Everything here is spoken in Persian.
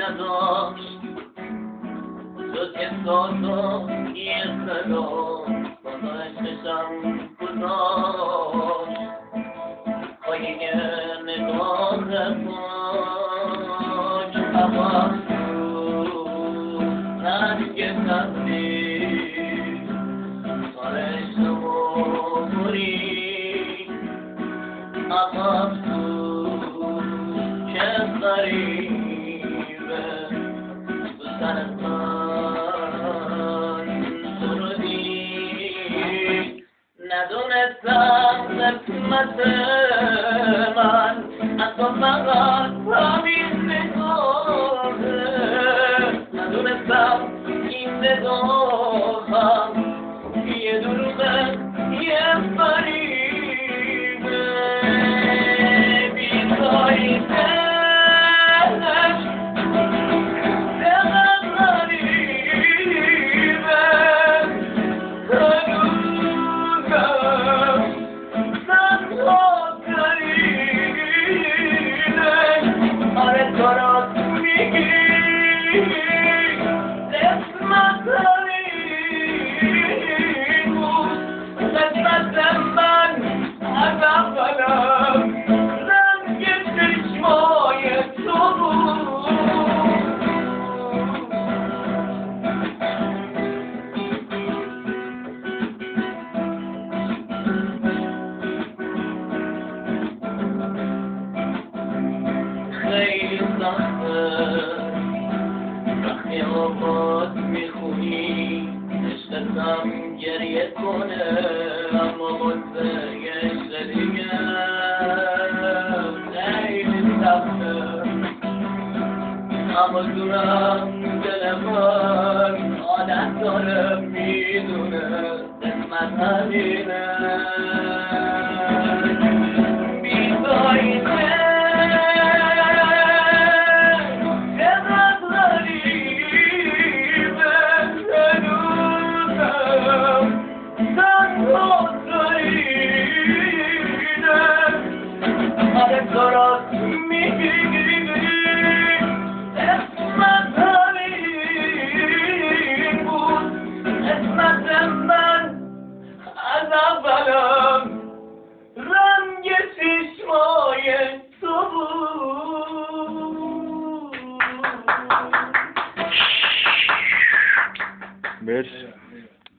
نداشت جز احساس و یه صدا بالا عشقشم گذاشت پایه نگاه پاک هوا رنگ تبدیل سارش و بری عقب چه غریبه تو سر من سرودی ندونستم قسمت من از تو فقط همین نگاهه ندونستم این نگاهم یه دروغه یه فریبه بی‌فایده خیلی سخته وقتی آواز میخونی عشقتم گریه کنه اما واسه یه عشق دیگه خیلی سخته اما دورم دل من عادت داره میدونه قسمت همینه بی‌فایده درست میگی اسمت همین بود اسمت من از اولم رنگ چشمای تو بود. مرسی.